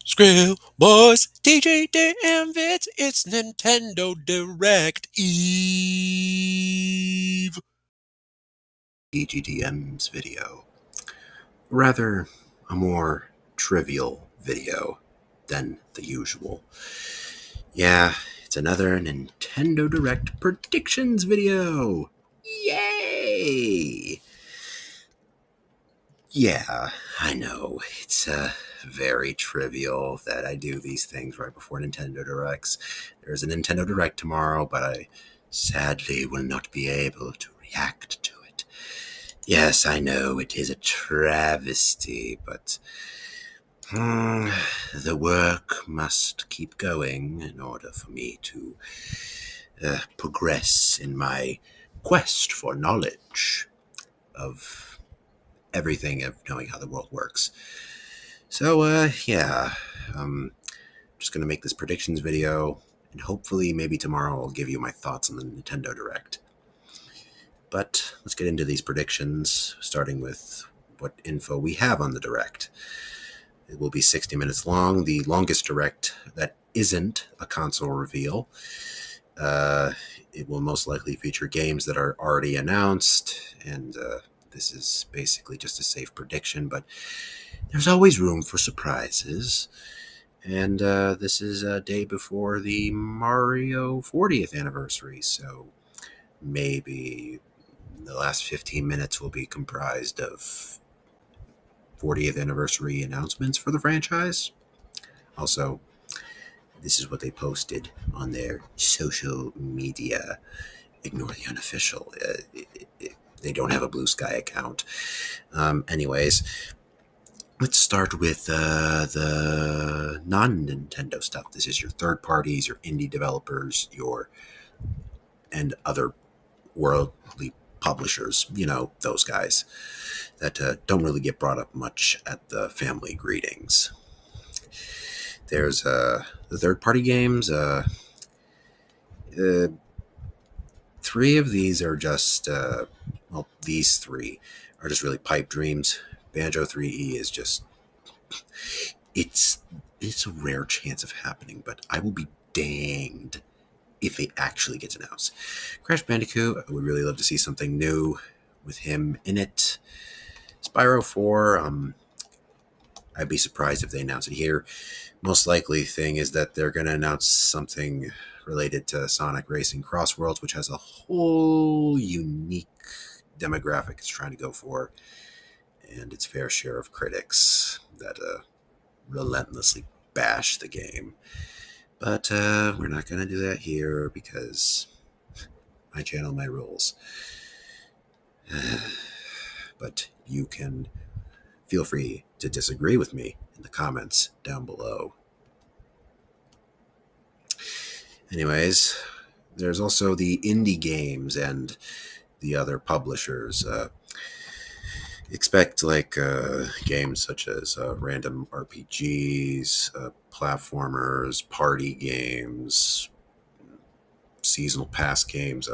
Skrill boys, DJ and Vits, it's Nintendo Direct Eve. EGDM's video. Rather, a more trivial video than the usual. Yeah, it's another Nintendo Direct predictions video. Yay! Yeah, I know, it's very trivial that I do these things right before Nintendo Directs. There's a Nintendo Direct tomorrow, but I sadly will not be able to react to it. Yes, I know it is a travesty, but the work must keep going in order for me to progress in my quest for knowledge of everything, of knowing how the world works. So, yeah, just gonna make this predictions video, and hopefully maybe tomorrow I'll give you my thoughts on the Nintendo Direct. But let's get into these predictions, starting with what info we have on the Direct. It will be 60 minutes long, the longest Direct that isn't a console reveal. It will most likely feature games that are already announced, and this is basically just a safe prediction, but there's always room for surprises. And this is a day before the Mario 40th anniversary, so maybe the last 15 minutes will be comprised of 40th anniversary announcements for the franchise. Also, this is what they posted on their social media. Ignore the unofficial. They don't have a Blue Sky account. Anyways, let's start with the non-Nintendo stuff. This is your third parties, your indie developers, and other worldly publishers, those guys that don't really get brought up much at the family greetings. There's the third-party games. Three of these are just, these three are just really pipe dreams. Banjo 3E is just, it's a rare chance of happening, but I will be danged if it actually gets announced. Crash Bandicoot, I would really love to see something new with him in it. Spyro 4, I'd be surprised if they announce it here. Most likely thing is that they're going to announce something related to Sonic Racing Crossworlds, which has a whole unique demographic it's trying to go for, and its fair share of critics that relentlessly bash the game. But we're not going to do that here because my channel, my rules. But you can feel free to disagree with me in the comments down below. Anyways, there's also the indie games and the other publishers. Expect games such as random RPGs, platformers, party games, seasonal pass games,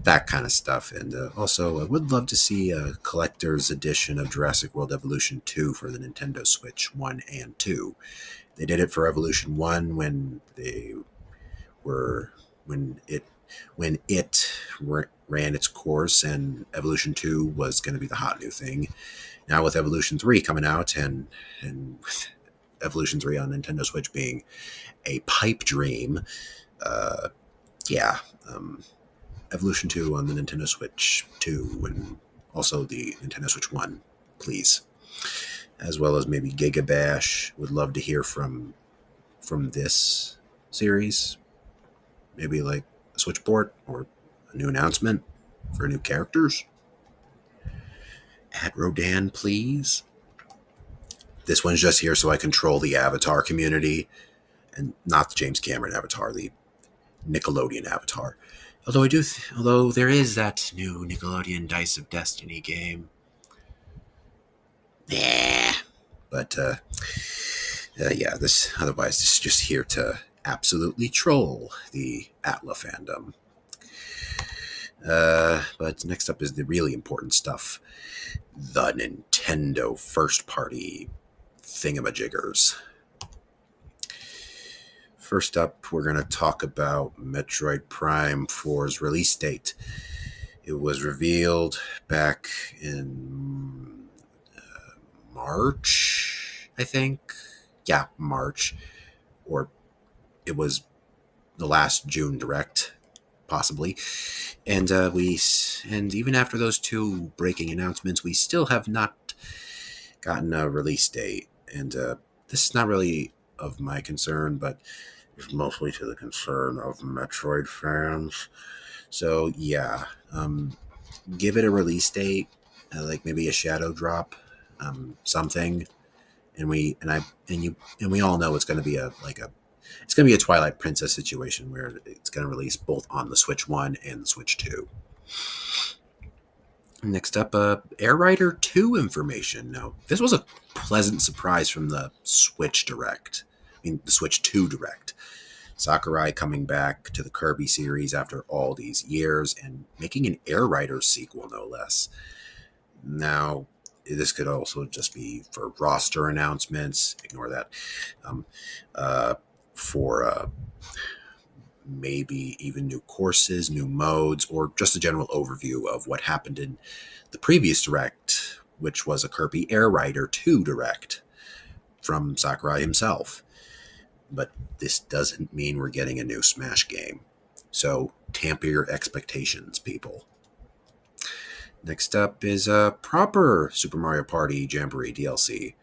that kind of stuff. And also, I would love to see a collector's edition of Jurassic World Evolution 2 for the Nintendo Switch 1 and 2. They did it for Evolution 1 when it ran its course, and Evolution 2 was going to be the hot new thing. Now with Evolution 3 coming out, and with Evolution 3 on Nintendo Switch being a pipe dream, Evolution 2 on the Nintendo Switch 2, and also the Nintendo Switch 1, please. As well as maybe Giga Bash. Would love to hear from this series. Maybe like a Switch port or a new announcement for new characters. At Rodan, please. This one's just here so I control the Avatar community, and not the James Cameron Avatar, the Nickelodeon Avatar. Although there is that new Nickelodeon Dice of Destiny game. Yeah. But this is just here to absolutely troll the Atla fandom. But next up is the really important stuff. The Nintendo first party thingamajiggers. First up, we're going to talk about Metroid Prime 4's release date. It was revealed back in March, I think. Yeah, March. Or it was the last June direct, possibly. And even after those two breaking announcements, we still have not gotten a release date. And this is not really of my concern, but it's mostly to the concern of Metroid fans. So yeah, give it a release date, like maybe a shadow drop, something, and we all know it's going to be it's going to be a Twilight Princess situation where it's going to release both on the Switch One and the Switch Two. Next up, Air Rider 2 information. Now, this was a pleasant surprise from the Switch Direct. I mean, the Switch 2 Direct. Sakurai coming back to the Kirby series after all these years and making an Air Rider sequel, no less. Now, this could also just be for roster announcements. Ignore that. Um, for maybe even new courses, new modes, or just a general overview of what happened in the previous Direct, which was a Kirby Air Rider 2 Direct from Sakurai himself. But this doesn't mean we're getting a new Smash game. So tamper your expectations, people. Next up is a proper Super Mario Party Jamboree DLC.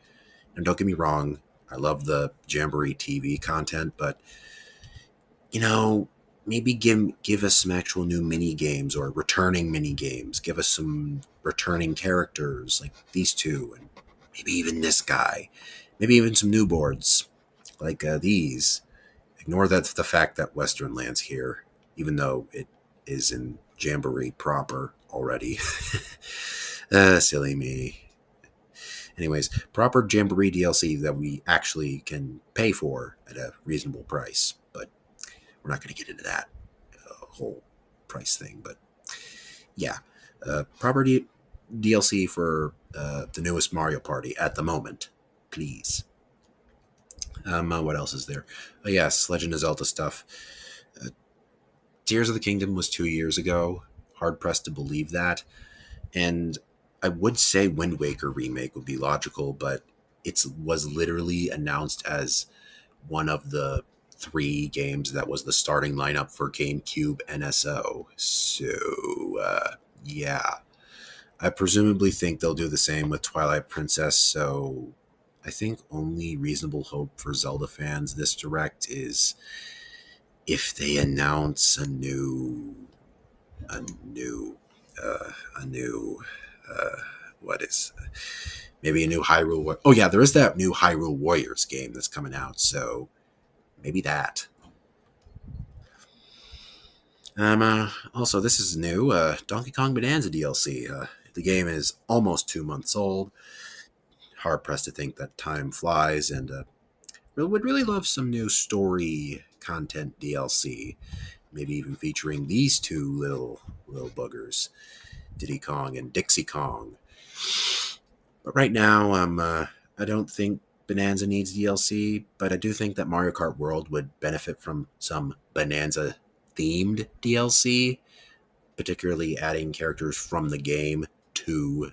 And don't get me wrong, I love the Jamboree TV content, but maybe give us some actual new mini games or returning mini games. Give us some returning characters like these two, and maybe even this guy. Maybe even some new boards like these. Ignore the fact that Western Land's here, even though it is in Jamboree proper already. Silly me. Anyways, proper Jamboree DLC that we actually can pay for at a reasonable price. But we're not going to get into that whole price thing. But yeah, proper DLC for the newest Mario Party at the moment, please. What else is there? Oh, yes, Legend of Zelda stuff. Tears of the Kingdom was 2 years ago. Hard pressed to believe that. And I would say Wind Waker remake would be logical, but it was literally announced as one of the 3 games that was the starting lineup for GameCube NSO. So, yeah. I presumably think they'll do the same with Twilight Princess, so I think only reasonable hope for Zelda fans this direct is if they announce a new a new a new what is maybe a new Hyrule. Oh yeah, there is that new Hyrule Warriors game that's coming out, so maybe that. Also, this is new. Donkey Kong Bonanza DLC. The game is almost 2 months old. Hard pressed to think that time flies, and would really love some new story content DLC. Maybe even featuring these two little buggers, Diddy Kong and Dixie Kong. But right now, I don't think Bonanza needs DLC, but I do think that Mario Kart World would benefit from some Bonanza themed DLC, particularly adding characters from the game to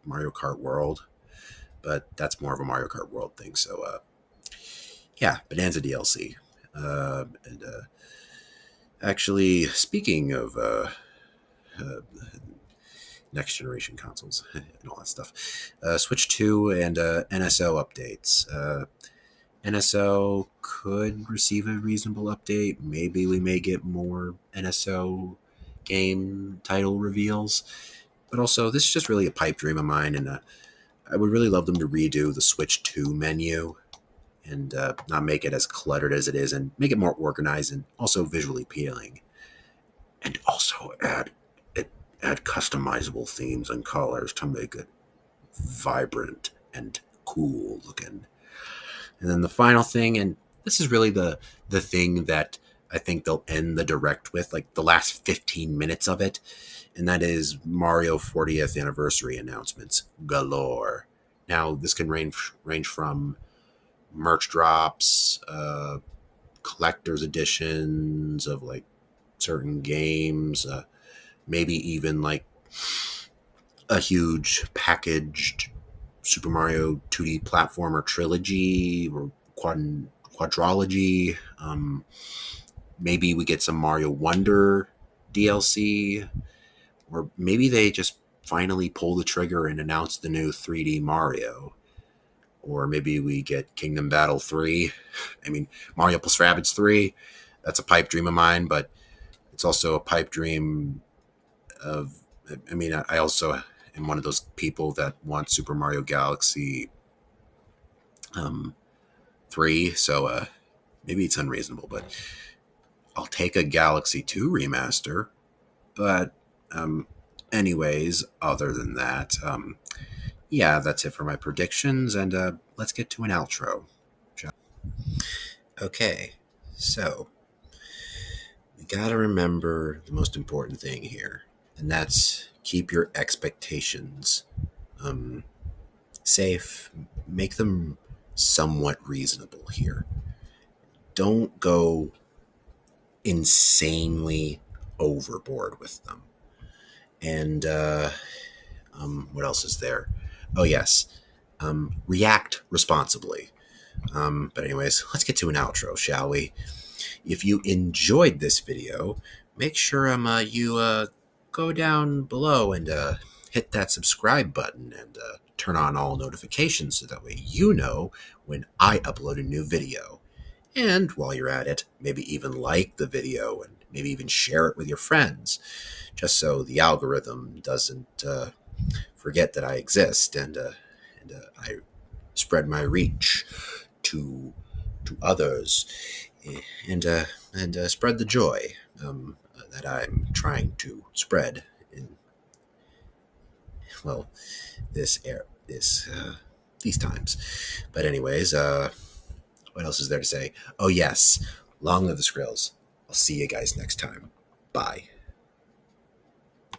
Mario Kart World. But that's more of a Mario Kart World thing. So, yeah, Bonanza DLC. And actually, speaking of next generation consoles and all that stuff, Switch 2 and NSO updates. NSO could receive a reasonable update. Maybe we may get more NSO game title reveals. But also, this is just really a pipe dream of mine, and I would really love them to redo the Switch 2 menu and not make it as cluttered as it is, and make it more organized and also visually appealing. And also add customizable themes and colors to make it vibrant and cool looking. And then the final thing, and this is really the thing that I think they'll end the direct with, like the last 15 minutes of it, and that is Mario 40th anniversary announcements galore. Now, this can range from merch drops, collector's editions of like certain games, maybe even like a huge packaged Super Mario 2D platformer trilogy or quadrology. Maybe we get some Mario Wonder DLC, or maybe they just finally pull the trigger and announce the new 3D Mario. Or maybe we get Kingdom Battle 3. I mean, Mario plus Rabbids 3. That's a pipe dream of mine, but it's also a pipe dream of. I mean, I also am one of those people that want Super Mario Galaxy um, 3. So maybe it's unreasonable, but I'll take a Galaxy 2 remaster. But, anyways, other than that, yeah, that's it for my predictions, and let's get to an outro. Okay, so you gotta remember the most important thing here, and that's keep your expectations safe, make them somewhat reasonable here. Don't go insanely overboard with them. And what else is there? Oh, yes. React responsibly. But, anyways, let's get to an outro, shall we? If you enjoyed this video, make sure you go down below and hit that subscribe button and turn on all notifications so that way you know when I upload a new video. And while you're at it, maybe even like the video and maybe even share it with your friends, just so the algorithm doesn't forget that I exist and I spread my reach to others and spread the joy that I'm trying to spread in well these times. But anyways, what else is there to say? Oh yes, long live the Skrills. I'll see you guys next time. Bye.